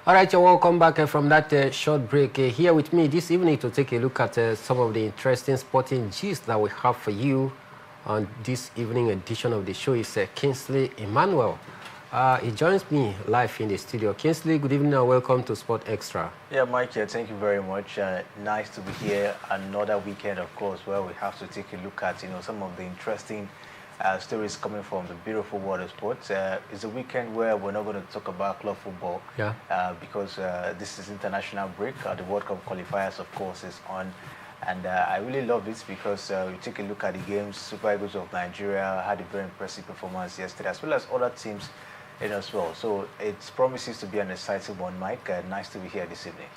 All right, you're welcome back from that short break. Here with me this evening to take a look at some of the interesting sporting gist that we have for you on this evening edition of the show is Kingsley Emmanuel. He joins me live in the studio. Kingsley, good evening and welcome to Sport Extra. Yeah, Mike, thank you very much. Nice to be here. Another weekend, of course, where we have to take a look at, some of the interesting stories coming from the beautiful world of sports. It's a weekend where we're not going to talk about club football because this is international break. The World Cup qualifiers, of course, is on. And I really love it because we take a look at the games. Super Eagles of Nigeria had a very impressive performance yesterday, as well as other teams as well. So it promises to be an exciting one, Mike. Nice to be here this evening.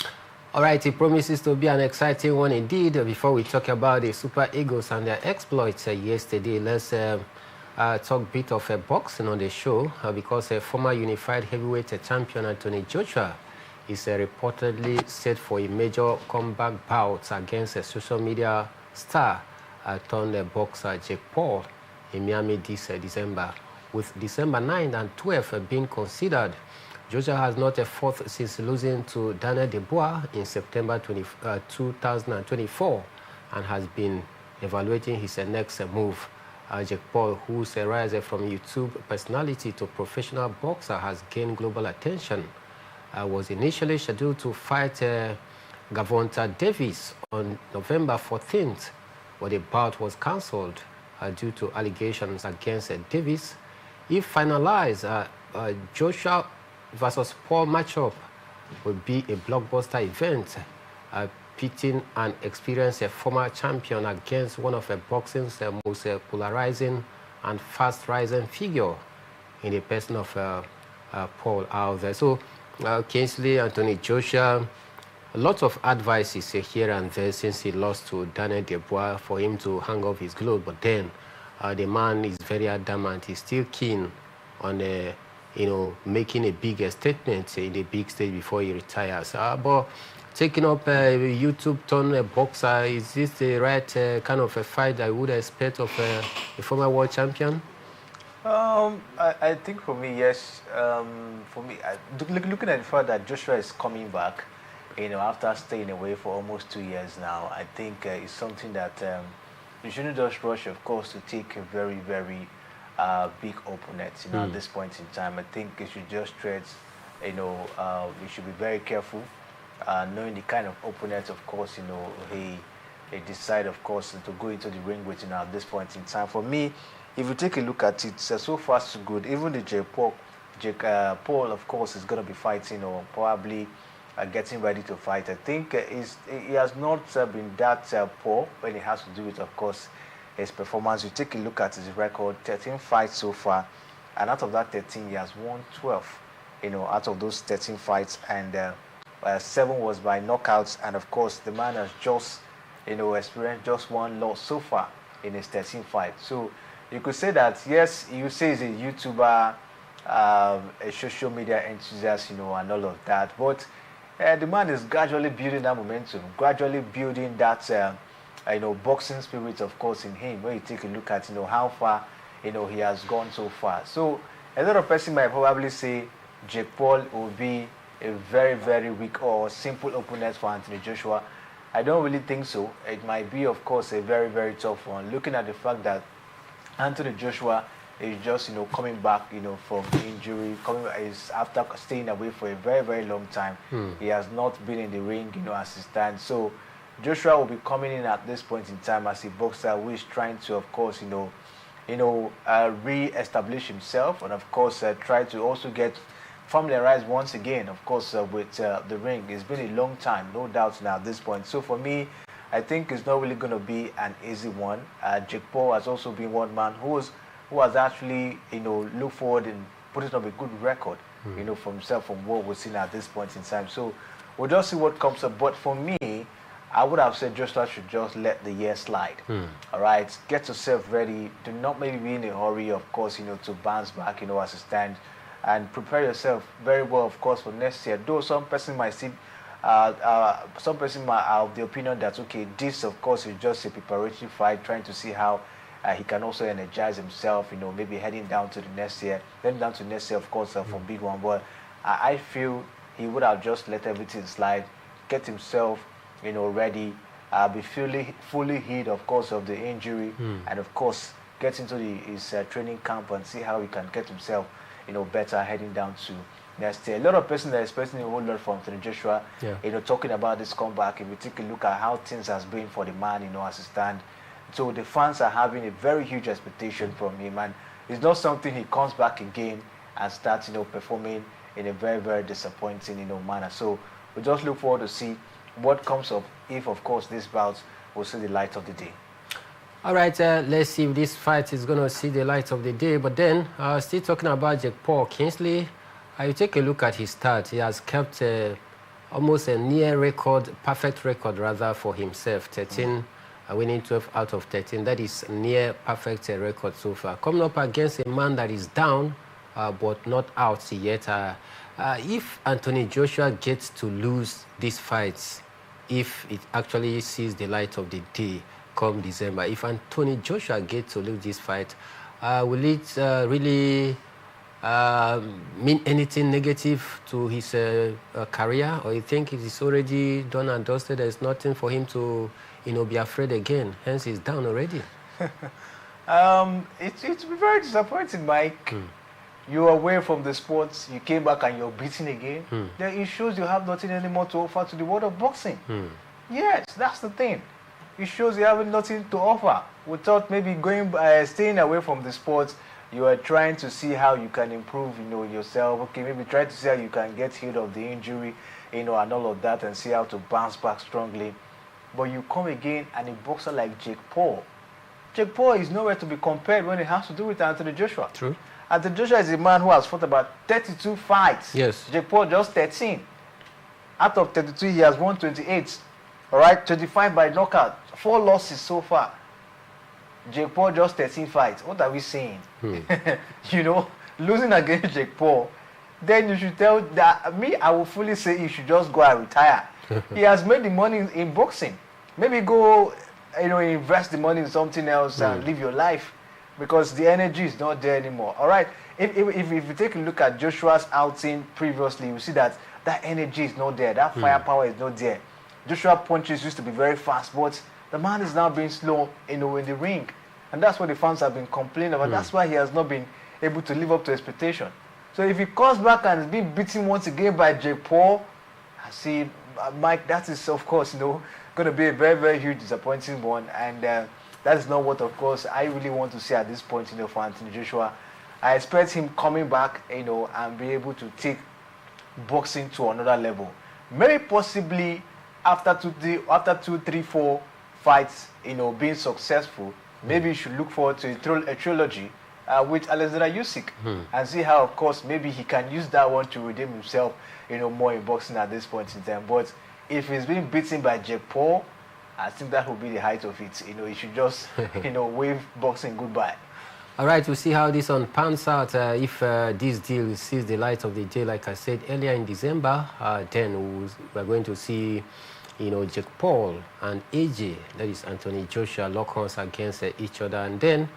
All right, it promises to be an exciting one indeed. Before we talk about the Super Eagles and their exploits yesterday, let's talk a bit of boxing on the show because former unified heavyweight champion Anthony Joshua is reportedly set for a major comeback bout against a social media star turned boxer Jake Paul in Miami this December. With December 9th and 12th being considered, Joshua has not fought since losing to Daniel Dubois in September 2024 and has been evaluating his next move. Jake Paul, whose rise from YouTube personality to professional boxer has gained global attention, was initially scheduled to fight Gervonta Davis on November 14th, but the bout was cancelled due to allegations against Davis. If finalized, Joshua versus Paul matchup will be a blockbuster event, pitting an experienced former champion against one of boxing's most polarizing and fast-rising figure in the person of Paul out there. So, Kingsley, Anthony Joshua, a lot of advice is here and there since he lost to Daniel Dubois for him to hang off his glove, but then the man is very adamant. He's still keen on making a big statement in the big stage before he retires. But taking up a YouTube turn boxer, is this the right kind of a fight I would expect of a former world champion? I think for me, yes. For me, looking at the fact that Joshua is coming back, after staying away for almost 2 years now, I think it's something that you shouldn't just rush, of course, to take a very, very big opponent, at this point in time. I think you should just tread, we should be very careful, knowing the kind of opponent, of course, he decide, of course, to go into the ring with, at this point in time. For me, if you take a look at it, so far so good. Even the Jake Paul, of course, is going to be fighting or probably getting ready to fight. I think he has not been that poor when it has to do with, of course, his performance. You take a look at his record, 13 fights so far, and out of that 13, he has won 12, out of those 13 fights, and 7 was by knockouts, and of course, the man has just, experienced just one loss so far in his 13 fights. So you could say that, yes, you say he's a YouTuber, a social media enthusiast, and all of that, but the man is gradually building that momentum, gradually building that, boxing spirit, of course, in him. When you take a look at, how far, he has gone so far. So a lot of person might probably say Jake Paul will be a very, very weak or simple opponent for Anthony Joshua. I don't really think so. It might be, of course, a very, very tough one. Looking at the fact that Anthony Joshua is just, coming back, from injury, is after staying away for a very, very long time. He has not been in the ring, as he stands. So Joshua will be coming in at this point in time as a boxer who is trying to, of course, re-establish himself, and of course try to also get familiarized once again, of course, with the ring. It's been a long time, no doubt now at this point. So for me, I think it's not really going to be an easy one. Jake Paul has also been one man who has actually, looked forward and putting up a good record, for himself from what we're seeing at this point in time. So we'll just see what comes up. But for me, I would have said Joshua should just let the year slide. All right, get yourself ready. Do not maybe be in a hurry, of course, to bounce back, as a stand, and prepare yourself very well, of course, for next year. Though some person might see, some person might have the opinion that, okay, this, of course, is just a preparatory fight, trying to see how he can also energize himself, maybe heading down to the next year. Then down to next year, of course, for big one. But I feel he would have just let everything slide, get himself, ready, be fully healed, of course, of the injury, and of course, get into his training camp and see how he can get himself, better heading down to next year. A lot of persons are expecting a whole lot from Anthony Joshua, talking about this comeback. If we take a look at how things has been for the man, as he stands. So the fans are having a very huge expectation from him, and it's not something he comes back again and starts, performing in a very, very disappointing, manner. So we just look forward to see what comes up if, of course, this bout will see the light of the day. All right, let's see if this fight is going to see the light of the day. But then, still talking about Jake Paul, Kingsley, you take a look at his stats. He has kept almost a near record, perfect record rather, for himself. 13, winning 12 out of 13. That is near perfect record so far. Coming up against a man that is down, but not out yet. If Anthony Joshua gets to lose these fights, if it actually sees the light of the day come December, if Anthony Joshua gets to lose this fight, will it really mean anything negative to his career, or you think it is already done and dusted? There's nothing for him to, be afraid again. Hence, he's down already. It's very disappointing, Mike. You're away from the sports, you came back and you're beaten again. Then it shows you have nothing anymore to offer to the world of boxing. Yes, that's the thing. It shows you have nothing to offer. We thought maybe staying away from the sports, you are trying to see how you can improve, yourself. Okay, maybe try to see how you can get healed of the injury, and all of that, and see how to bounce back strongly. But you come again, and a boxer like Jake Paul is nowhere to be compared when it has to do with Anthony Joshua. True. Anthony Joshua is a man who has fought about 32 fights. Yes. Jake Paul just 13. Out of 32, he has won 28. All right, 25 by knockout. 4 losses so far. Jake Paul just 13 fights. What are we saying? Losing against Jake Paul, then you should tell that I will fully say you should just go and retire. He has made the money in boxing. Maybe go, invest the money in something else and live your life, because the energy is not there anymore. All right. If you take a look at Joshua's outing previously, you see that energy is not there. That firepower is not there. Joshua punches used to be very fast, but the man is now being slow, in the ring. And that's what the fans have been complaining about. That's why he has not been able to live up to expectation. So if he comes back and is being beaten once again by Jake Paul, I see, Mike, that is, of course, going to be a very, very huge disappointing one. And that is not what, of course, I really want to see at this point, for Anthony Joshua. I expect him coming back, and be able to take boxing to another level. Maybe possibly after 2, 3, 4 fights, being successful, maybe you should look forward to a trilogy with Alexander Usyk and see how, of course, maybe he can use that one to redeem himself, more in boxing at this point in time. But if he's being beaten by Jake Paul, I think that will be the height of it. He should just, wave boxing goodbye. All right, we'll see how this one pans out. If this deal sees the light of the day, like I said earlier in December, then we're going to see, Jake Paul and AJ, that is Anthony Joshua, lock horns against each other, and then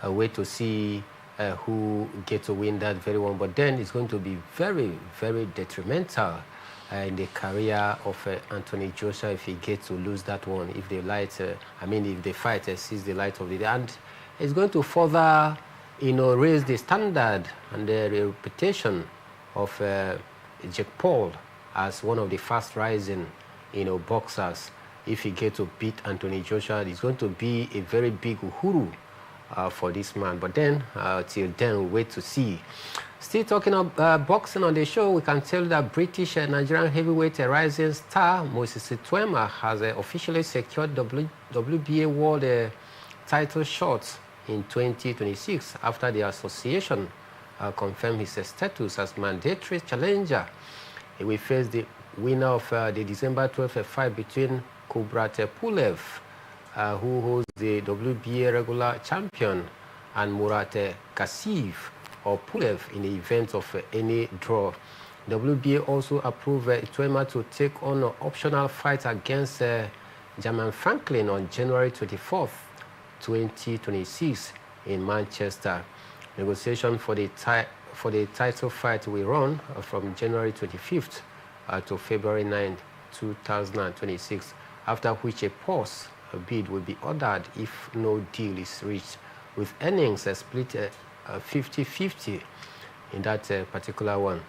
wait to see who gets to win that very one. But then it's going to be very, very detrimental in the career of Anthony Joshua if he gets to lose that one. If the if the fight sees the light of the day, and it's going to further, raise the standard and the reputation of Jake Paul as one of the fast rising, boxers. If he gets to beat Anthony Joshua, it's going to be a very big uhuru for this man. But then, till then, we'll wait to see. Still talking about boxing on the show, we can tell that British Nigerian heavyweight rising star Moses Ituema has officially secured WBA World title shots in 2026 after the association confirmed his status as mandatory challenger. He will face the winner of the December 12th fight between Kubrat Pulev, who holds the WBA regular champion, and Murat Kassiv or Pulev in the event of any draw. WBA also approved Ituema to take on an optional fight against Jamal Franklin on January 24th, 2026 in Manchester. Negotiation for the title fight will run from January 25th to February 9, 2026, after which a pause bid will be ordered if no deal is reached, with earnings split 50-50 in that particular one.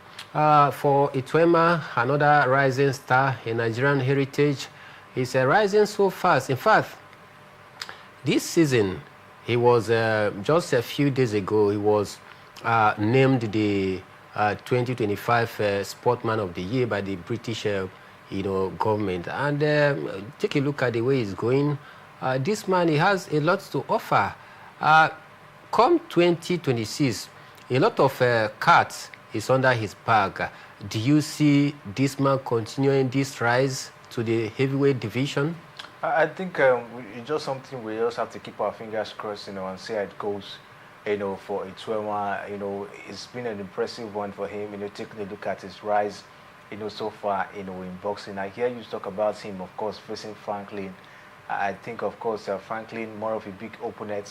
For Ituema, another rising star in Nigerian heritage, is rising so fast. In fact, this season, he was just a few days ago, he was named the 2025 Sportsman of the Year by the British government. And take a look at the way he's going. This man, he has a lot to offer. Come 2026, a lot of cards is under his bag. Do you see this man continuing this rise to the heavyweight division? I think it's just something we just have to keep our fingers crossed, and see how it goes. For Ituema, it's been an impressive one for him. Taking a look at his rise, so far, in boxing. I hear you talk about him, of course, facing Franklin. I think, of course, Franklin more of a big opponent,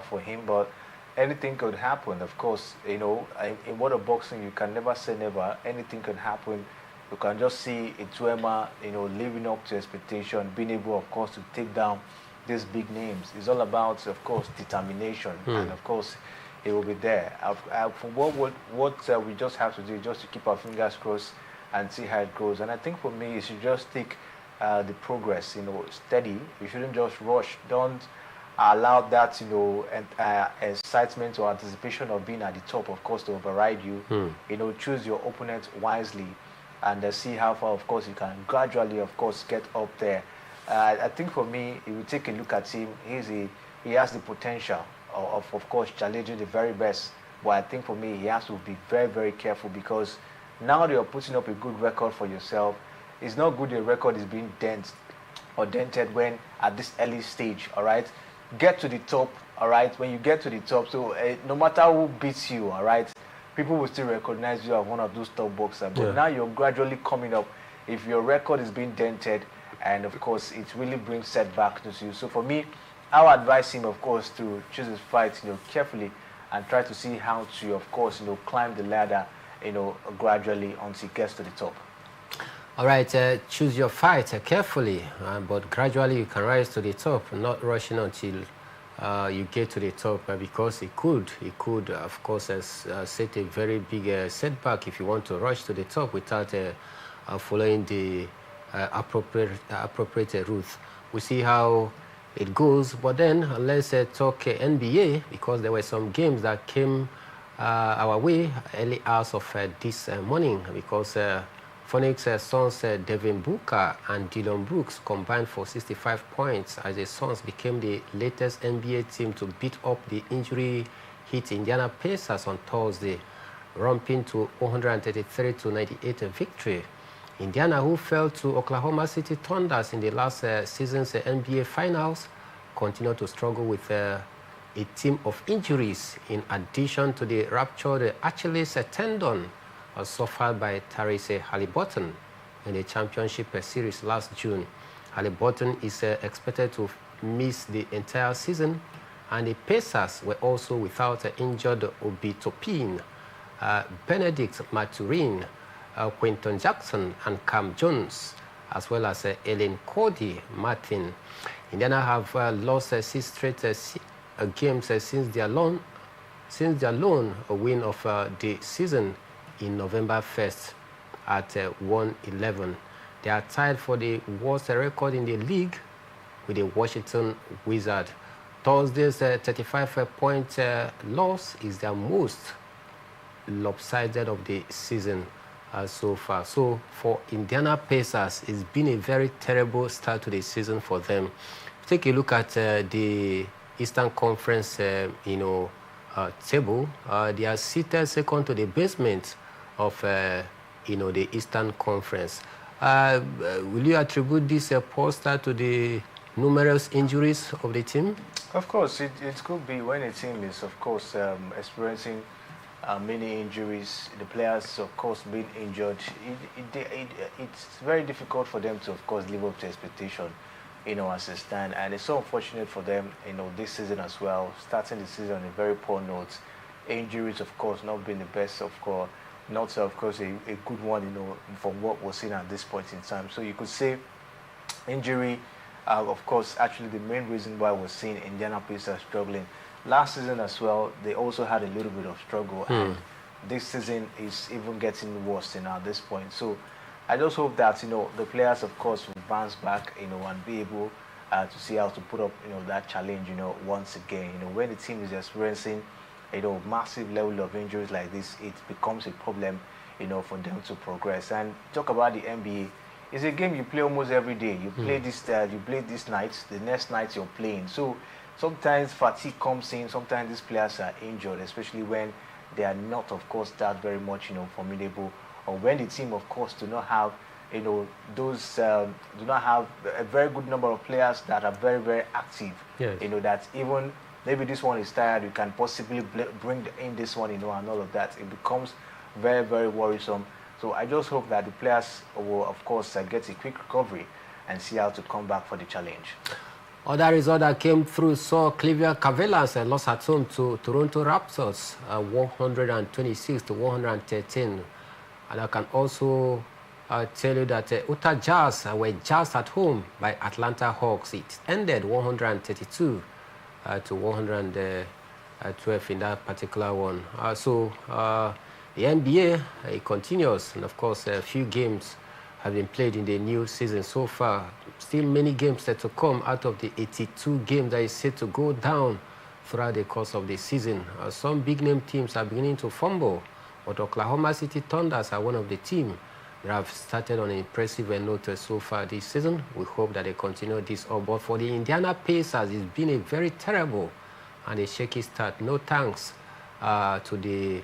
for him. But anything could happen, of course. In world of boxing, you can never say never. Anything can happen. You can just see Ituema, living up to expectation, being able, of course, to take down these big names. It's all about, of course, determination, and of course, it will be there. For what we just have to do is just to keep our fingers crossed and see how it goes. And I think for me, you should just take the progress, steady. You shouldn't just rush. Don't allow that, excitement or anticipation of being at the top, of course, to override you. Choose your opponent wisely, and see how far, of course, you can gradually, of course, get up there. I think for me, if you take a look at him, he has the potential of course, challenging the very best. But I think for me, he has to be very, very careful, because now that you're putting up a good record for yourself, it's not good a record is being dented when at this early stage, all right? Get to the top, all right? When you get to the top, so no matter who beats you, all right, people will still recognize you as one of those top boxers. But now you're gradually coming up. If your record is being dented, and of course, it really brings setback to you. So for me, I would advise him, of course, to choose his fight, carefully, and try to see how to, of course, climb the ladder, gradually until he gets to the top. All right, choose your fight carefully, but gradually you can rise to the top, not rushing until you get to the top, because it could, of course, set a very big setback if you want to rush to the top without following the appropriate route. We see how it goes, but then let's talk NBA, because there were some games that came our way early hours of this morning, because Phoenix Suns Devin Booker and Dillon Brooks combined for 65 points as the Suns became the latest NBA team to beat up the injury-hit Indiana Pacers on Thursday, romping to 133-98 victory. Indiana, who fell to Oklahoma City Thunders in the last season's NBA Finals, continue to struggle with a team of injuries, in addition to the ruptured Achilles tendon suffered by Tyrese Haliburton in the championship series last June. Haliburton is expected to miss the entire season, and the Pacers were also without injured Obi Toppin, Benedict Maturin, Quinton Jackson, and Cam Jones, as well as Ellen Cody Martin. Indiana have lost 6 straight games since their lone win of the season in November 1st at 1-11. They are tied for the worst record in the league with the Washington Wizards. Thursday's 35-point loss is their most lopsided of the season so far. So for Indiana Pacers, it's been a very terrible start to the season for them. Take a look at the Eastern Conference table. They are seated second to the basement of the Eastern Conference. Will you attribute this poor start to the numerous injuries of the team? Of course, it could be when a team is, of course, experiencing many injuries, the players, of course, being injured. It's very difficult for them to, of course, live up to expectation, as they stand. And it's so unfortunate for them, this season as well, starting the season on a very poor note. Injuries, of course, not being the best, of course, not, of course, a good one, from what we're seeing at this point in time. So you could say injury, of course, actually the main reason why we're seeing Indiana Pacers struggling. Last season as well, they also had a little bit of struggle, and this season is even getting worse, at this point. So I just hope that, the players, of course, will bounce back, and be able to see how to put up, that challenge, once again. When the team is experiencing, massive level of injuries like this, it becomes a problem, for them to progress. And talk about the NBA, it's a game you play almost every day. You play you play this night, the next night you're playing. So sometimes fatigue comes in. Sometimes these players are injured, especially when they are not, of course, that very much, formidable, or when the team, of course, do not have, those do not have a very good number of players that are very, very active. Yes. That even maybe this one is tired, you can possibly bring in this one, and all of that. It becomes very, very worrisome. So I just hope that the players will, of course, get a quick recovery and see how to come back for the challenge. Other result that came through saw Cleveland Cavaliers lost at home to Toronto Raptors, 126-113. And I can also tell you that Utah Jazz were just at home by Atlanta Hawks. It ended 132 to 112 in that particular one. The NBA it continues, and of course, a few games have been played in the new season so far. Still many games that to come out of the 82 games that is set to go down throughout the course of the season. Some big-name teams are beginning to fumble, but Oklahoma City Thunders are one of the teams that have started on an impressive note so far this season. We hope that they continue this on. But for the Indiana Pacers, it's been a very terrible and a shaky start. No thanks to the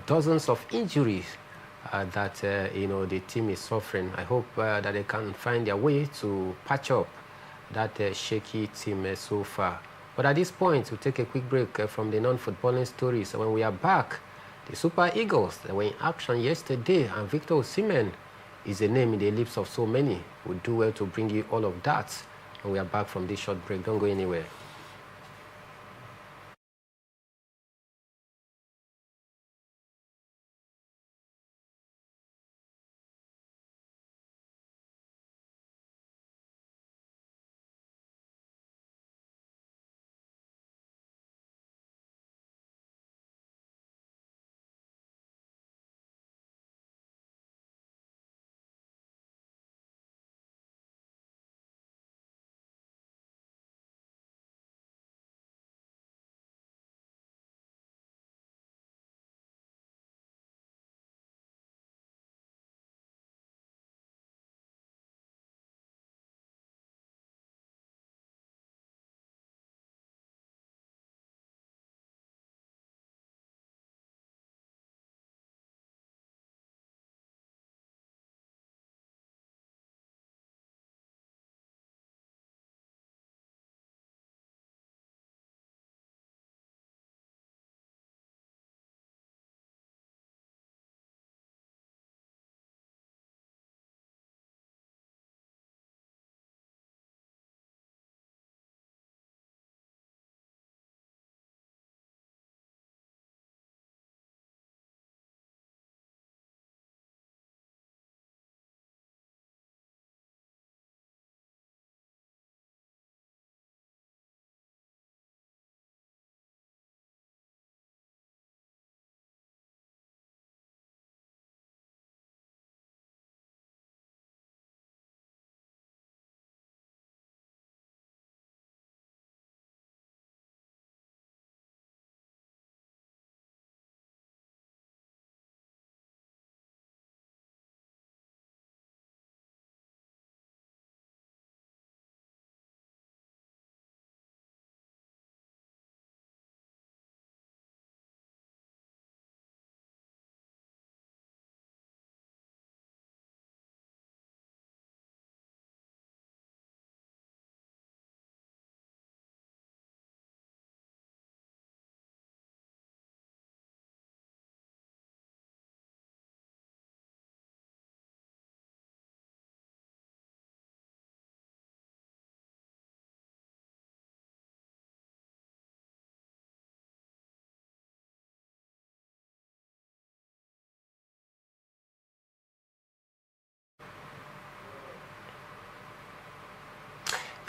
dozens of injuries that the team is suffering. I hope that they can find their way to patch up that shaky team so far. But at this point, we'll take a quick break from the non-footballing stories. When we are back, the Super Eagles, they were in action yesterday, and Victor Osimhen is a name in the lips of so many. We'll do well to bring you all of that. And we are back from this short break. Don't go anywhere.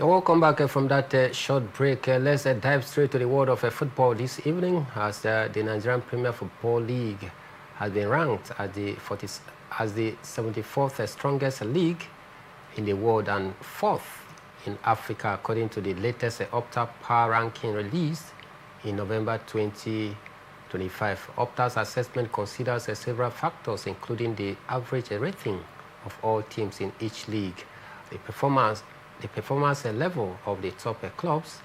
Welcome back from that short break. Let's dive straight to the world of football this evening, as the Nigerian Premier Football League has been ranked as the 74th strongest league in the world and 4th in Africa, according to the latest Opta Power ranking released in November 2025. Opta's assessment considers several factors, including the average rating of all teams in each league, the performance level of the top clubs,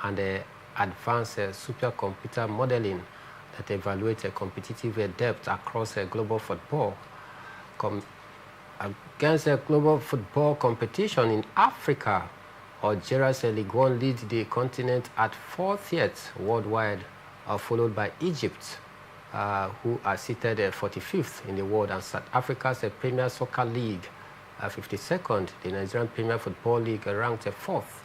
and the advanced supercomputer modeling that evaluates competitive depth across global football. Against global football competition in Africa, Algeria's Ligue 1 leads the continent at 40th worldwide, followed by Egypt, who are seated 45th in the world, and South Africa's Premier Soccer League 52nd, the Nigerian Premier Football League ranked 4th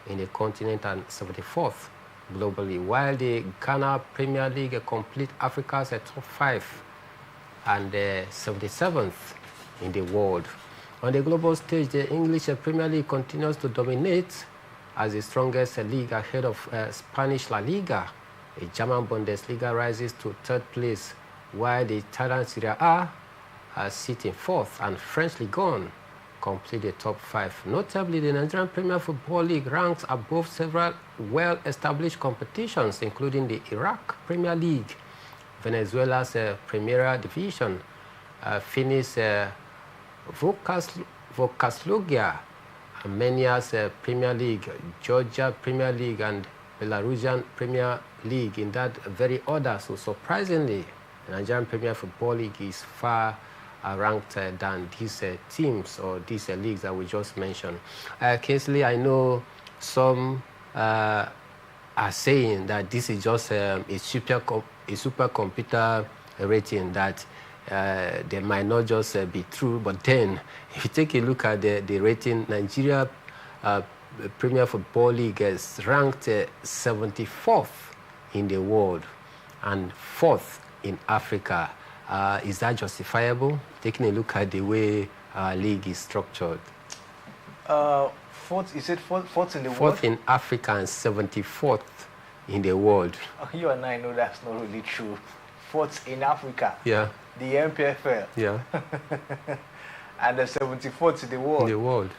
in the continent and 74th globally, while the Ghana Premier League complete Africa's top 5 and 77th in the world. On the global stage, the English Premier League continues to dominate as the strongest league, ahead of Spanish La Liga. The German Bundesliga rises to 3rd place, while the Italian Serie A sit in 4th, and French Ligue 1 complete the top 5. Notably, the Nigerian Premier Football League ranks above several well-established competitions, including the Iraq Premier League, Venezuela's Primera Division, Finnish Vokaslugia, Armenia's Premier League, Georgia Premier League, and Belarusian Premier League, in that very order. So surprisingly, the Nigerian Premier Football League is far ranked than these teams or these leagues that we just mentioned. Kingsley, I know some are saying that this is just a supercomputer rating, that they might not just be true. But then, if you take a look at the rating, Nigeria Premier Football League is ranked 74th in the world and 4th in Africa. Is that justifiable, taking a look at the way our league is structured? 4th, you said 4th in the world? 4th in Africa and 74th in the world. You and I know that's not really true. 4th in Africa. Yeah. The MPFL. Yeah. And the 74th in the world. In the world.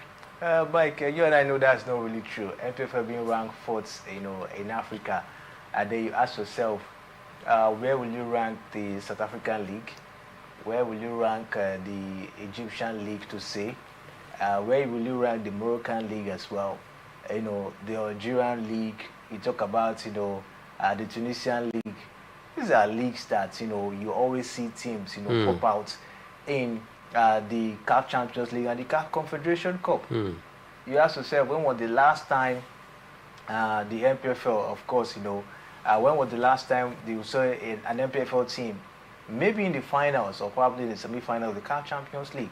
Mike, you and I know that's not really true. MPFL being ranked 4th, in Africa. And then you ask yourself, where will you rank the South African League? Where will you rank the Egyptian League, to say? Where will you rank the Moroccan League as well? The Algerian League. You talk about, the Tunisian League. These are leagues that, you always see teams, pop out in the CAF Champions League and the CAF Confederation Cup. You ask yourself, when was the last time the MPFL, of course, when was the last time you saw an MPFL team, maybe in the finals or probably the semi-final of the CAF Champions League?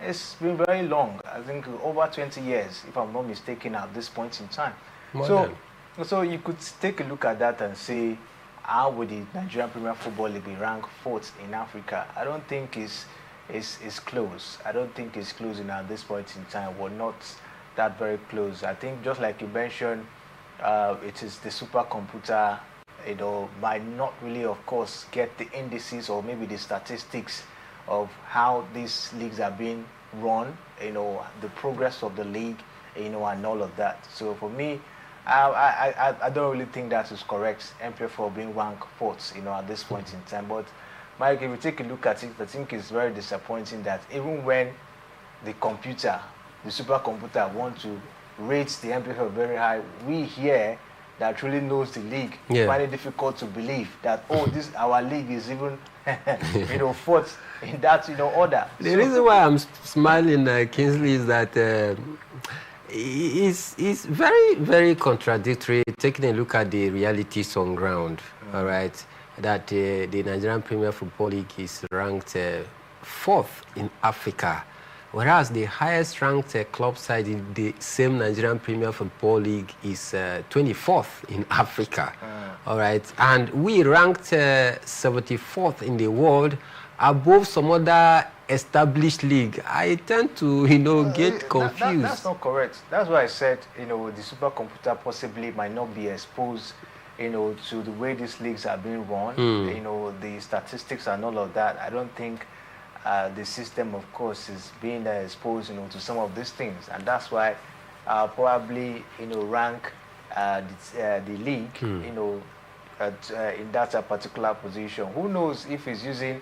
It's been very long. I think over 20 years, if I'm not mistaken, at this point in time. So you could take a look at that and say, how would the Nigerian Premier Football League be ranked 4th in Africa? I don't think it's close. I don't think it's close at this point in time. We're not that very close. I think, just like you mentioned, it is the supercomputer, might not really, of course, get the indices or maybe the statistics of how these leagues are being run, the progress of the league, and all of that. So for me, I don't really think that is correct, MPFL being ranked 4th, at this point in time. But Mike, if you take a look at it, I think it's very disappointing that even when the supercomputer want to rate the MPFL very high, we here that really knows the league find it difficult to believe that, our league is even 4th in that order. The reason why I'm smiling, Kingsley, is that it's very, very contradictory, taking a look at the realities on ground. All right, that the Nigerian Premier Football League is ranked 4th in Africa, whereas the highest ranked club side in the same Nigerian Premier Football League is 24th in Africa. All right, and we ranked 74th in the world, above some other established league, I tend to, get confused. That's not correct. That's why I said, the supercomputer possibly might not be exposed, to the way these leagues are being run, the statistics and all of that. I don't think the system, of course, is being exposed, to some of these things. And that's why probably, rank the league, in that particular position. Who knows if he's using,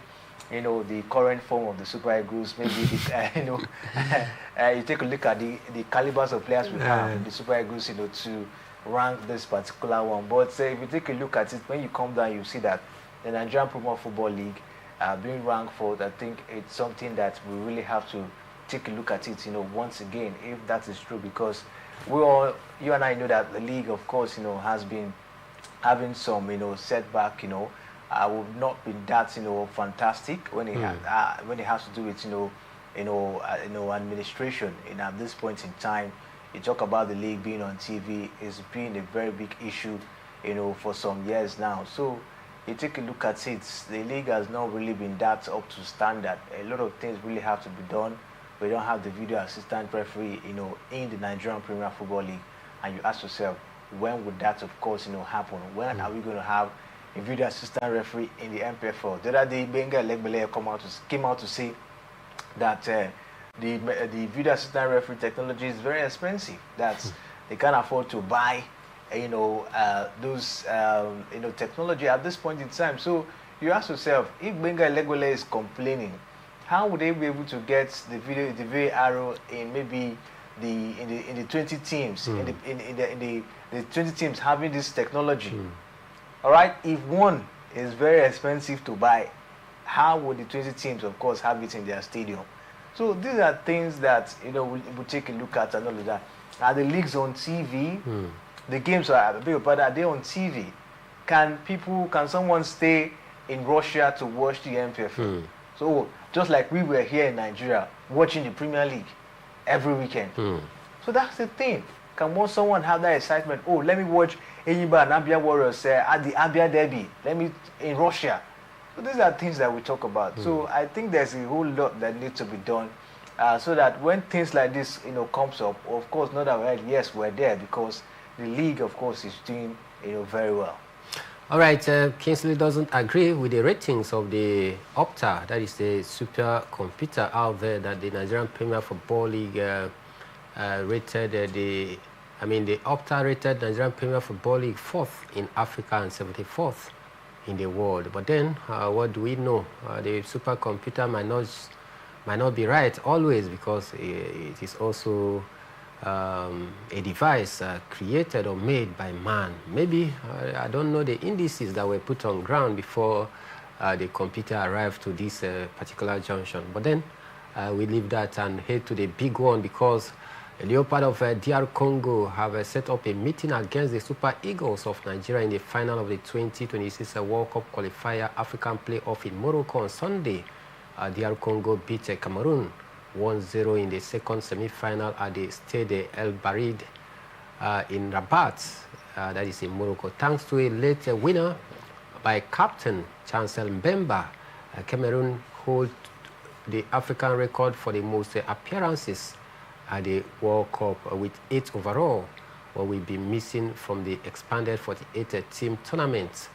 the current form of the Super Eagles? Maybe, you take a look at the calibers of players we have in the Super Eagles, to rank this particular one. But if you take a look at it, when you come down, you see that the Nigerian Premier Football League being ranked fourth. I think it's something that we really have to take a look at it, once again, if that is true, because you and I know that the league, of course, has been having some, setback, would not be that, fantastic when it has to do with, administration. And at this point in time, you talk about the league being on TV, it's been a very big issue, for some years now. So you take a look at it, the league has not really been that up to standard. A lot of things really have to be done. We don't have the video assistant referee, in the Nigerian Premier Football League. And you ask yourself, when would that, of course, happen? When are we going to have a video assistant referee in the MPFL? The other day, Benga Legbele came out to say that the video assistant referee technology is very expensive. That they can't afford to buy, those, technology at this point in time. So you ask yourself, if Benga Legbele is complaining, how would they be able to get the video arrow in maybe in the 20 teams, in the 20 teams having this technology? All right, if one is very expensive to buy, how would the 20 teams, of course, have it in their stadium? So these are things that we'll take a look at and all of that. Are the leagues on TV? The games are they on TV? Can someone stay in Russia to watch the MPFL? So just like we were here in Nigeria watching the Premier League every weekend. So that's the thing. Can someone have that excitement? Oh, let me watch Enyimba and Abia Warriors at the Abia Derby. In Russia. So these are things that we talk about. So I think there's a whole lot that needs to be done, so that when things like this, comes up, of course, not that yes, we're there, because the league, of course, is doing, very well. All right, Kingsley doesn't agree with the ratings of the Opta, that is the supercomputer out there that the Nigerian Premier Football League rated the Opta rated Nigerian Premier Football League 4th in Africa and 74th in the world. But then, what do we know? The supercomputer might not be right always, because it is also a device created or made by man. Maybe, I don't know the indices that were put on ground before the computer arrived to this particular junction. But then we leave that and head to the big one, because the Leopard of DR Congo have set up a meeting against the Super Eagles of Nigeria in the final of the 2026 World Cup qualifier African playoff in Morocco on Sunday. DR Congo beat Cameroon 1-0 in the second semi-final at the Stade El Barid in Rabat, that is in Morocco. Thanks to a late winner by captain Chancel Mbemba, Cameroon hold the African record for the most appearances at the World Cup with 8 overall, what will be missing from the expanded 48-team tournament,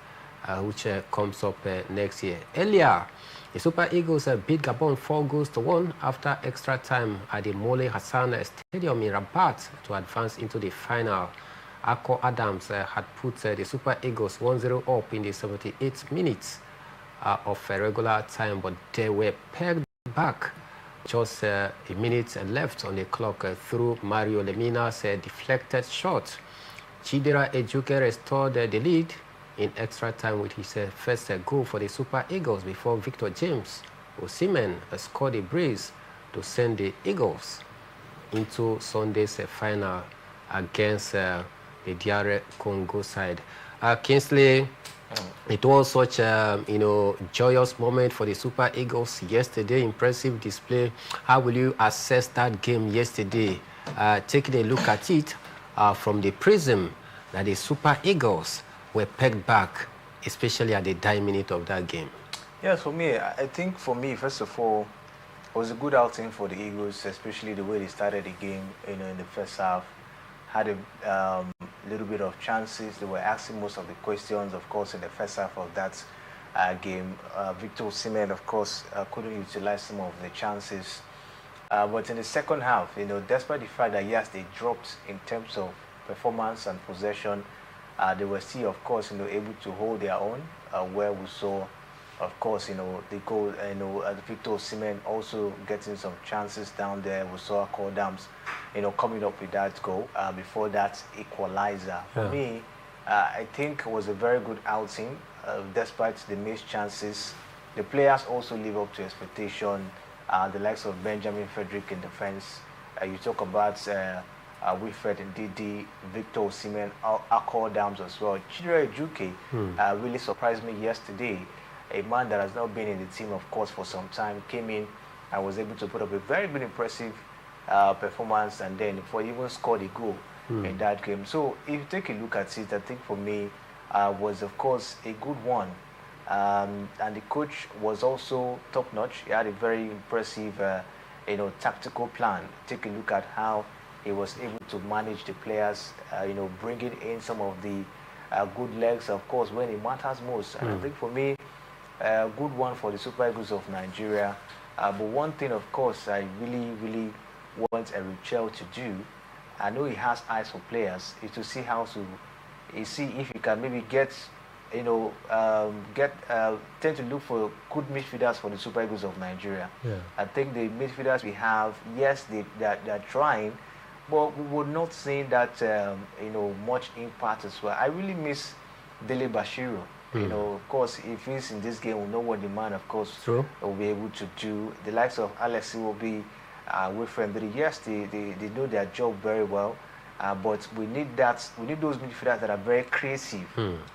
which comes up next year. Earlier, the Super Eagles beat Gabon 4-1 after extra time at the Mole Hassan Stadium in Rabat to advance into the final. Akko Adams had put the Super Eagles 1-0 up in the 78 minutes of regular time, but they were pegged back just a minute left on the clock through Mario Lemina's deflected shot. Chidera Ejuke restored the lead in extra time with his first goal for the Super Eagles before Victor James Osimhen scored a brace to send the Eagles into Sunday's final against the DR Congo side. Kingsley, it was such a joyous moment for the Super Eagles yesterday. Impressive display. How will you assess that game yesterday? Taking a look at it from the prism that the Super Eagles were pegged back, especially at the dying minute of that game. Yes, for me, I think first of all, was a good outing for the Eagles, especially the way they started the game. In the first half, had a little bit of chances. They were asking most of the questions, of course, in the first half of that game. Victor Osimhen, of course, couldn't utilize some of the chances. But in the second half, despite the fact that yes, they dropped in terms of performance and possession, they were still, of course, able to hold their own. Where we saw, of course, the goal, Victor Osimhen also getting some chances down there. We saw Cordams, coming up with that goal before that equalizer. For me, I think it was a very good outing, despite the missed chances. The players also live up to expectation. The likes of Benjamin Frederick in defense. You talk about Wilfred and Didi, Victor Osimhen, Akor Dams as well. Chidera Ejuke really surprised me yesterday. A man that has not been in the team, of course, for some time, came in and was able to put up a very good, impressive performance, and then for even scored a goal in that game. So if you take a look at it, I think for me was, of course, a good one. And the coach was also top-notch. He had a very impressive, tactical plan. Take a look at how he was able to manage the players, bringing in some of the good legs, of course, when it matters most. And I think for me, a good one for the Super Eagles of Nigeria. But one thing, of course, I really, really want Erichel to do, I know he has eyes for players, is to see how to see if you can maybe get, tend to look for good midfielders for the Super Eagles of Nigeria. I think the midfielders we have, yes, they're trying, but we would not see that much impact as well. I really miss Dele Bashiru. Of course, if he's in this game, we know what the man, of course, will be able to do. The likes of Alex will be with them. Yes, they know their job very well. But we need that. We need those midfielders that are very creative,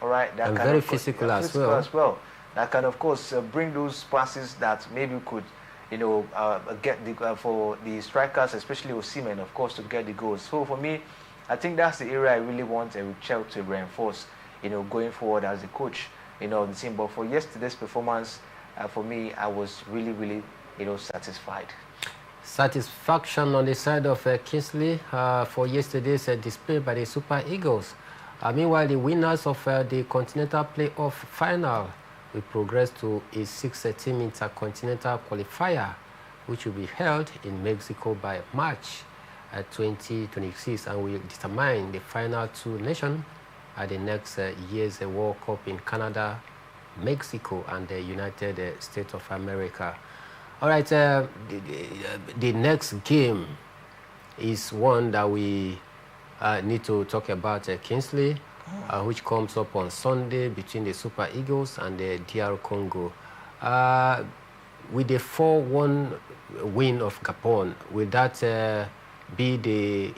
all right, that and can very physical as well. That can, of course, bring those passes that maybe could, get the for the strikers, especially Osimhen, of course, to get the goals. So for me, I think that's the area I really want Erichel to reinforce, going forward as a coach, of the team. But for yesterday's performance, for me, I was really, really, satisfied. Satisfaction on the side of Kingsley for yesterday's display by the Super Eagles. Meanwhile, the winners of the Continental Playoff Final will progress to a 6-team intercontinental qualifier, which will be held in Mexico by March 2026, and will determine the final two nations at the next year's World Cup in Canada, Mexico, and the United States of America. All right, the next game is one that we need to talk about, Kingsley, which comes up on Sunday between the Super Eagles and the DR Congo. With the 4-1 win of Gabon, will that be the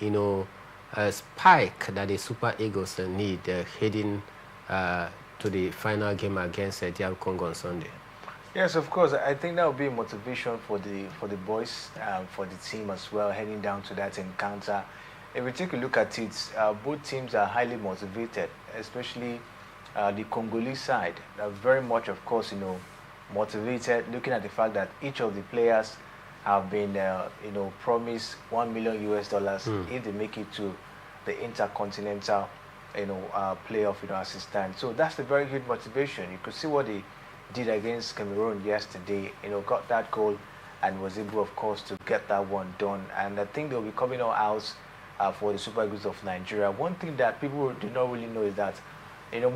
spike that the Super Eagles need heading to the final game against DR Congo on Sunday? Yes, of course. I think that will be motivation for the boys, for the team as well, heading down to that encounter. If we take a look at it, both teams are highly motivated, especially the Congolese side. They're very much, of course, motivated, looking at the fact that each of the players have been, promised $1 million if they make it to the intercontinental, playoff, assistance. So that's a very good motivation. You could see what they did against Cameroon yesterday, got that goal and was able, of course, to get that one done. And I think they'll be coming out for the Super Eagles of Nigeria. One thing that people do not really know is that,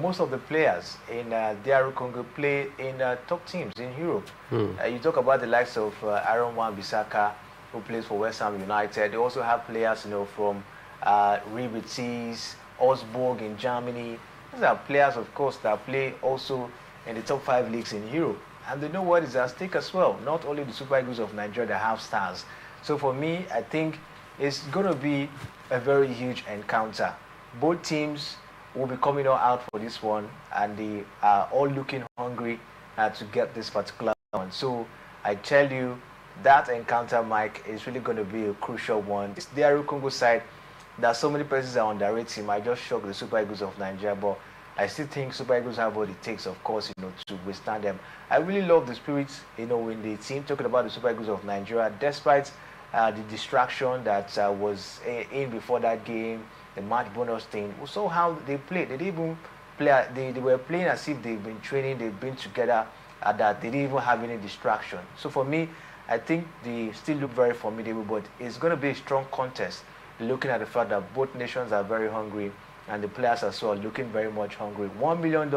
most of the players in DR Congo play in top teams in Europe. You talk about the likes of Aaron Wan-Bissaka, who plays for West Ham United. They also have players, from Ribetis, Augsburg in Germany. These are players, of course, that play also in the top 5 leagues in Europe, and they know what is at stake as well. Not only the Super Eagles of Nigeria that have stars. So for me, I think it's going to be a very huge encounter. Both teams will be coming out for this one, and they are all looking hungry to get this particular one. So I tell you, that encounter, Mike, is really going to be a crucial one. It's the DR Congo side that so many persons are underrating. I just shocked the Super Eagles of Nigeria, but I still think Super Eagles have what it takes, of course, to withstand them. I really love the spirits, in the team, talking about the Super Eagles of Nigeria, despite the distraction that was in before that game, the match bonus thing. We saw how they played. They didn't even play. They were playing as if they've been training, they've been together, that they didn't even have any distraction. So for me, I think they still look very formidable, but it's going to be a strong contest, looking at the fact that both nations are very hungry, and the players as well looking very much hungry. $1 million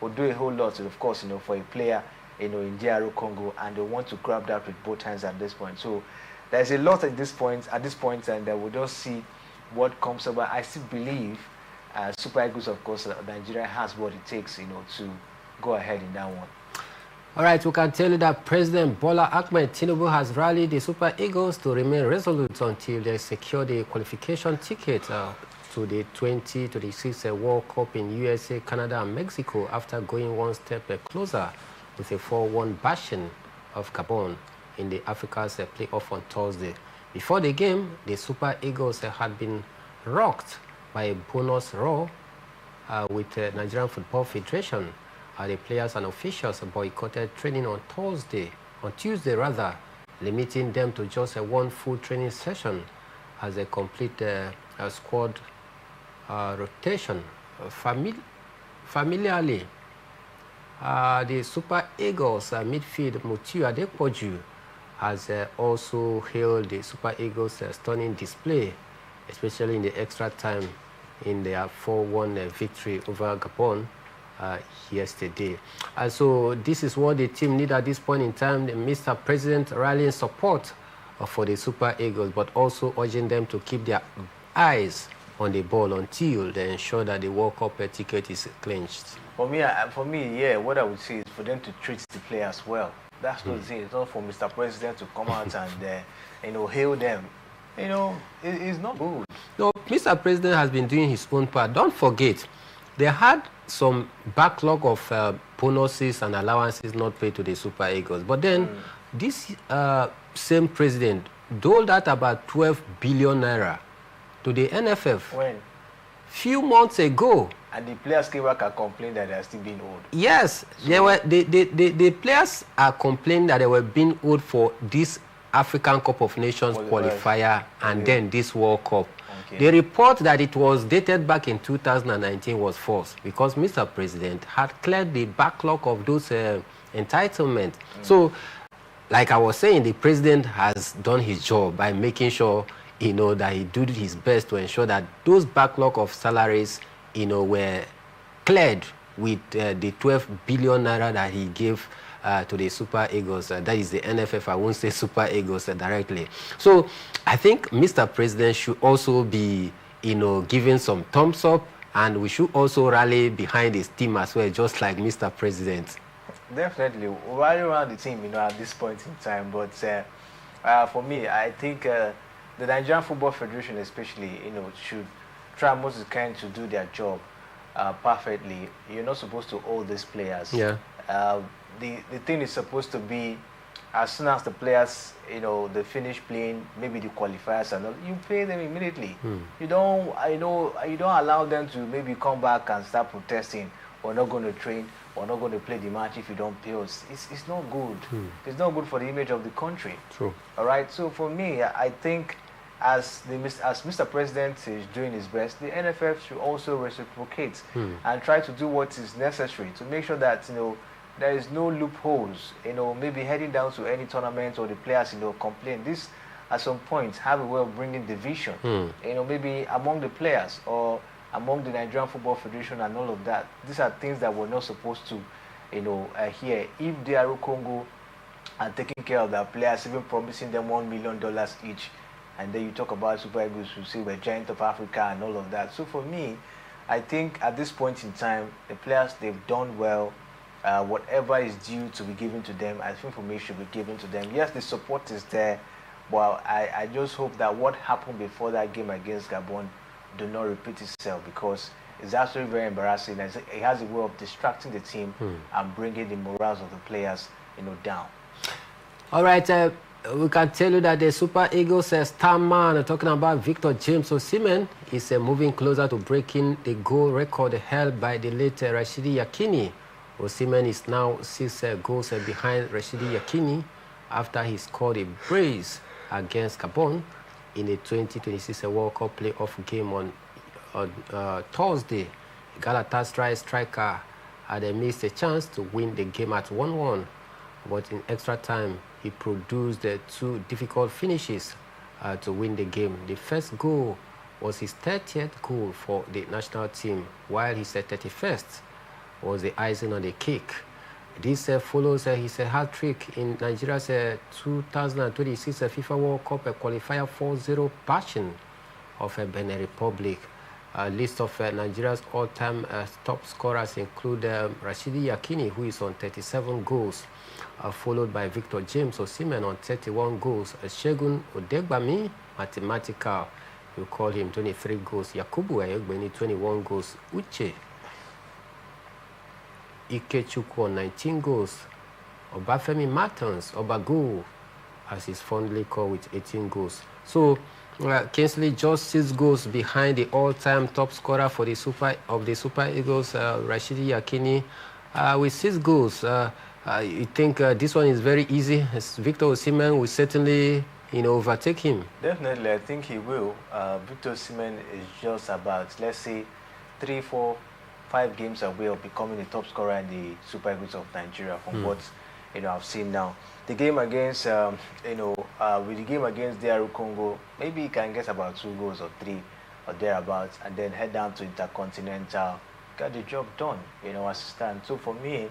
will do a whole lot, of course, for a player, in DR Congo, and they want to grab that with both hands at this point. So there's a lot at this point, and we'll just see what comes about. I still believe Super Eagles, of course, Nigeria has what it takes, to go ahead in that one. All right, we can tell you that President Bola Ahmed Tinubu has rallied the Super Eagles to remain resolute until they secure the qualification ticket to the 2026 World Cup in USA, Canada, and Mexico after going one step closer with a 4-1 bashing of Gabon in the Africa's playoff on Thursday. Before the game, the Super Eagles had been rocked by a bonus draw with the Nigerian Football Federation. The players and officials boycotted training on Tuesday, limiting them to just one full training session as a complete squad rotation. Familiarly, the Super Eagles midfield Mutiu Adepoju has also hailed the Super Eagles' stunning display, especially in the extra time in their 4-1 victory over Gabon yesterday. So this is what the team need at this point in time. Mr. President rallying support for the Super Eagles, but also urging them to keep their eyes on the ball until they ensure that the World Cup ticket is clinched. For me, yeah, what I would say is for them to treat the players well. That's what I'm saying. It's not for Mr. President to come out and hail them. It's not good. No, Mr. President has been doing his own part. Don't forget, they had some backlog of bonuses and allowances not paid to the Super Eagles. But then this same president doled out about 12 billion naira to the NFF. When? Few months ago. And the players came back and complained that they are still being owed. Yes, so the players are complaining that they were being owed for this African Cup of Nations qualifier and then this World Cup. Okay. The report that it was dated back in 2019 was false because Mr. President had cleared the backlog of those entitlements. So, like I was saying, the president has done his job by making sure, that he did his best to ensure that those backlog of salaries, were cleared with the 12 billion naira that he gave to the Super Eagles. That is the NFF. I won't say Super Eagles directly. So I think Mr. President should also be, giving some thumbs up, and we should also rally behind his team as well, just like Mr. President. Definitely, rally around the team, at this point in time. But for me, I think the Nigerian Football Federation, especially, should try most of the kind to do their job perfectly. You're not supposed to hold these players. Yeah. The thing is supposed to be, as soon as the players, they finish playing, maybe the qualifiers and all, you pay them immediately. You don't allow them to maybe come back and start protesting. We're not going to train. We're not going to play the match if you don't pay us. It's not good. It's not good for the image of the country. True. All right. So for me, I think as Mr. President is doing his best, the NFF should also reciprocate and try to do what is necessary to make sure that there is no loopholes. Maybe heading down to any tournament or the players complain. This at some point have a way of bringing division. Maybe among the players or among the Nigerian Football Federation and all of that. These are things that we're not supposed to hear. If DR Congo are taking care of their players, even promising them $1 million each, and then you talk about Super Eagles, you say we're giant of Africa and all of that. So for me, I think at this point in time, the players, they've done well. Whatever is due to be given to them, I think for me should be given to them. Yes, the support is there, but I just hope that what happened before that game against Gabon do not repeat itself, because it's actually very embarrassing. It has a way of distracting the team and bringing the morals of the players down. All right. we can tell you that the Super Eagles star man, talking about Victor James Osimhen, is moving closer to breaking the goal record held by the late Rashidi Yakini. Osimhen is now 6 goals behind Rashidi Yakini after he scored a brace against Gabon in the 2026 World Cup playoff game on Thursday. Galatasaray striker had missed a chance to win the game at 1-1, but in extra time, he produced 2 difficult finishes to win the game. The first goal was his 30th goal for the national team, while his 31st was the icing on the cake. This follows his hat-trick in Nigeria's 2026 FIFA World Cup qualifier 4-0 bashing of Benin Republic. A list of Nigeria's all-time top scorers include Rashidi Yakini, who is on 37 goals, followed by Victor James Osimhen on 31 goals. Segun Odegbami, mathematical, you call him, 23 goals. Yakubu Ayegbeni, 21 goals. Uche Ikechukwu on 19 goals. Obafemi Martins, Obago, as he's fondly called, with 18 goals. So Kingsley just 6 goals behind the all-time top scorer for the Super Eagles, Rashidi Yakini, with 6 goals. You think this one is very easy? Victor Osimhen will certainly, overtake him. Definitely, I think he will. Victor Osimhen is just about, let's say, 3, 4, 5 games away of becoming the top scorer in the Super Eagles of Nigeria from what I've seen now. The game against with the game against DR Congo, maybe he can get about 2 goals or 3 or thereabouts, and then head down to Intercontinental, get the job done, as it stands. So for me,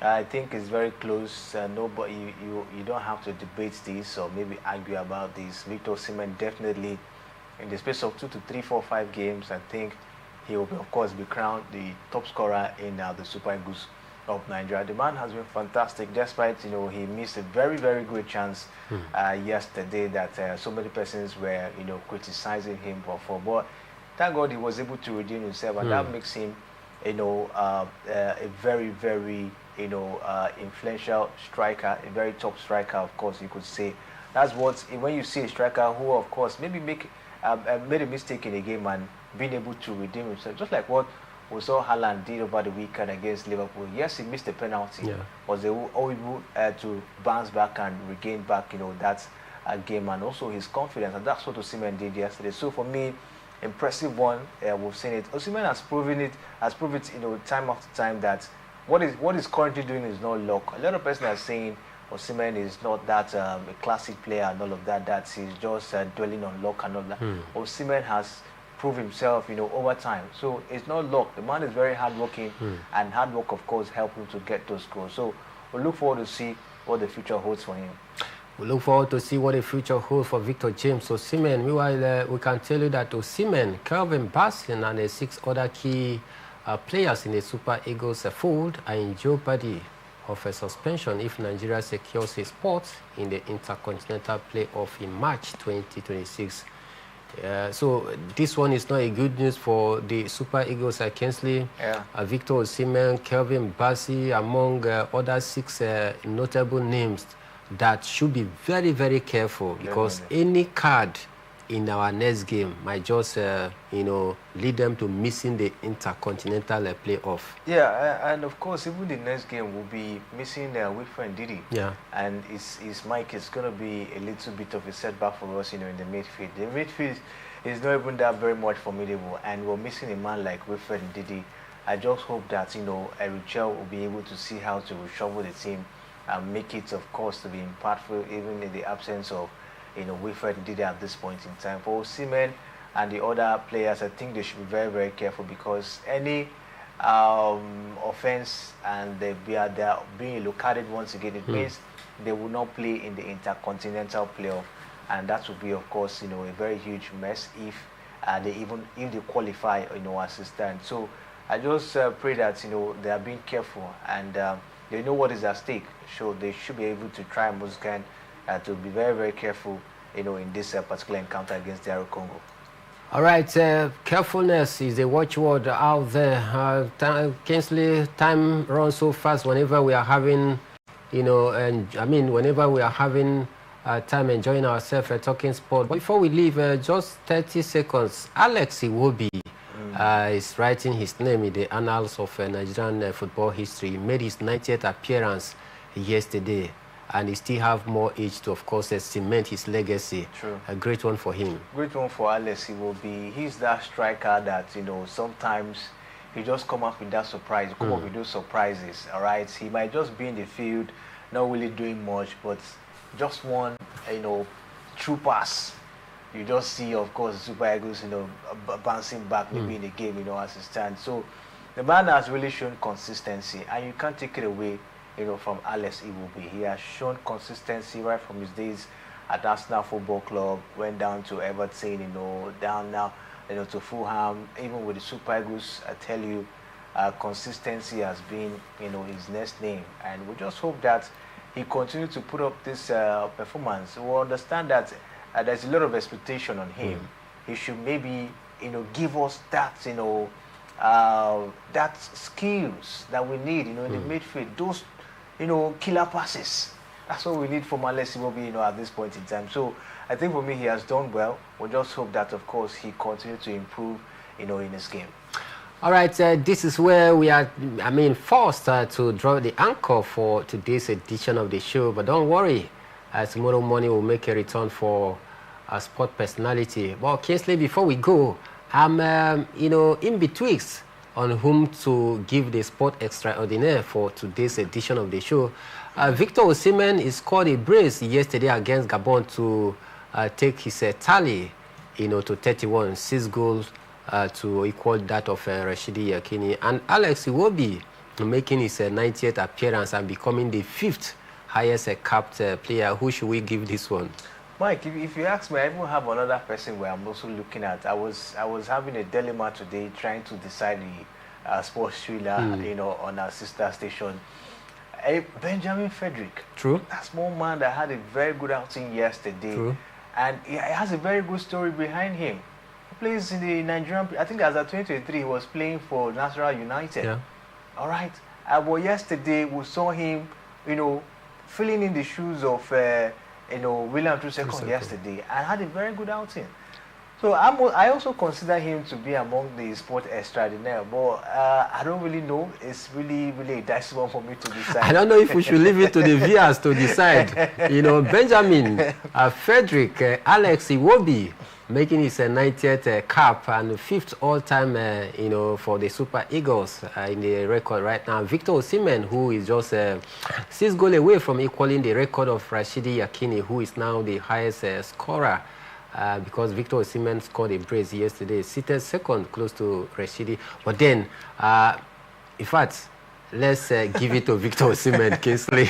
I think it's very close. Nobody, you don't have to debate this or maybe argue about this. Victor Osimhen definitely, in the space of 2 to 3, 4, 5 games, I think he will, of course, be crowned the top scorer in the Super Eagles of Nigeria. The man has been fantastic, despite he missed a very, very good chance yesterday that so many persons were criticizing him for. But thank God he was able to redeem himself, and that makes him a very, very influential striker, a very top striker, of course, you could say. That's what, when you see a striker who, of course, maybe made a mistake in a game and being able to redeem himself, just like what we saw Haaland did over the weekend against Liverpool. Yes, he missed a penalty, but they were all able to bounce back and regain back, that game, and also his confidence, and that's what Osimhen did yesterday. So for me, impressive one. We've seen it. Osimhen has proven it, time after time that what he's currently doing is not luck. A lot of persons are saying Osimhen is not that a classic player and all of that. That he's just dwelling on luck and all that. Osimhen has prove himself, over time. So it's not luck. The man is very hardworking, and hard work, of course, help him to get those goals. So we look forward to see what the future holds for him. We look forward to see what the future holds for Victor James Osimhen. Meanwhile, we can tell you that Osimhen, Kelvin Bassing, and the 6 other key players in the Super Eagles fold are in jeopardy of a suspension if Nigeria secures a spot in the Intercontinental Playoff in March 2026. So this one is not a good news for the Super Eagles. Kingsley, Victor Osimhen, Kelvin Bassey, among other 6 notable names that should be very, very careful, because any card in our next game might just, lead them to missing the Intercontinental Playoff. Yeah, and of course, even the next game will be missing Wilfred Ndidi. Yeah. And his mic is going to be a little bit of a setback for us, in the midfield. The midfield is not even that very much formidable, and we're missing a man like Wilfred Ndidi. I just hope that, Richel will be able to see how to reshuffle the team and make it, of course, to be impactful, even in the absence of Wilfred Ndidi at this point in time. For Osimhen and the other players, I think they should be very, very careful, because any offense and they are being located once again, it means they will not play in the Intercontinental Playoff, and that would be, of course, a very huge mess if they qualify, as it stands. So I just pray that they are being careful, and they know what is at stake. So they should be able to try and most can to be very, very careful, in this particular encounter against DR Congo. All right, carefulness is a watchword out there. Kingsley, time runs so fast whenever we are having, whenever we are having time enjoying ourselves talking sport. But before we leave, just 30 seconds. Alex Iwobi is writing his name in the annals of Nigerian football history. He made his 90th appearance yesterday, and he still have more age to, of course, cement his legacy. True. A great one for him. Great one for Alex. He's that striker that, you know, sometimes he just come up with that surprise, come up with those surprises, all right? He might just be in the field, not really doing much, but just one, you know, true pass. You just see, of course, the Super Eagles, you know, bouncing back maybe in the game, you know, as it stands. So the man has really shown consistency, and you can't take it away, you know, from Alex Iwobi. He has shown consistency right from his days at Arsenal Football Club, went down to Everton, you know, down now, you know, to Fulham, even with the Super Eagles. I tell you, consistency has been, you know, his next name, and we just hope that he continues to put up this performance. We understand that there's a lot of expectation on him. He should maybe, you know, give us that, you know, that skills that we need, you know, in the midfield. Those, you know, killer passes. That's what we need from Alex Iwobi, you know, at this point in time. So I think for me, he has done well. We just hope that, of course, he continues to improve, you know, in his game. All right, this is where we are, forced to draw the anchor for today's edition of the show. But don't worry, tomorrow morning we'll make a return for a sport personality. Well, Kingsley, before we go, I'm, in betwixt on whom to give the sport extraordinaire for today's edition of the show. Victor Osimhen scored a brace yesterday against Gabon to take his tally, to 31, 6 goals to equal that of Rashidi Yakini. And Alex Iwobi making his 90th appearance and becoming the 5th highest capped player. Who should we give this one? Mike, if you ask me, I even have another person where I'm also looking at. I was having a dilemma today trying to decide the sports thriller, on our sister station. Benjamin Frederick. True. That small man that had a very good outing yesterday. True. And he has a very good story behind him. He plays in the Nigerian, I think as a 2023, he was playing for Nasarawa United. Yeah. All right. Well, yesterday we saw him, filling in the shoes of, William Trusecon yesterday, and had a very good outing. So I also consider him to be among the sport extraordinaire, but I don't really know. It's really, really a dicey one for me to decide. I don't know if we should leave it to the viewers to decide. Benjamin, Frederick, Alex Iwobi making his 90th cap and 5th all-time, for the Super Eagles in the record right now. Victor Osimhen, who is just 6 goals away from equaling the record of Rashidi Yakini, who is now the highest scorer. Because Victor Osimhen scored a brace yesterday, seated second close to Rashidi. But then, in fact, let's give it to Victor Osimhen, Kingsley.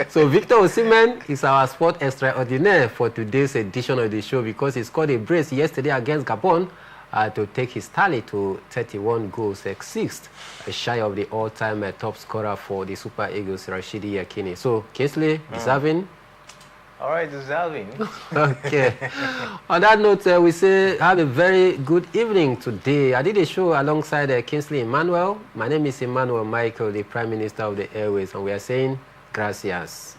So Victor Osimhen is our sport extraordinaire for today's edition of the show because he scored a brace yesterday against Gabon to take his tally to 31 goals, 6th, shy of the all-time top scorer for the Super Eagles, Rashidi Yakini. So Kingsley, deserving. All right, deserving. Okay. On that note, we say have a very good evening today. I did a show alongside Kingsley Emmanuel. My name is Emmanuel Michael, the Prime Minister of the Airways, and we are saying gracias.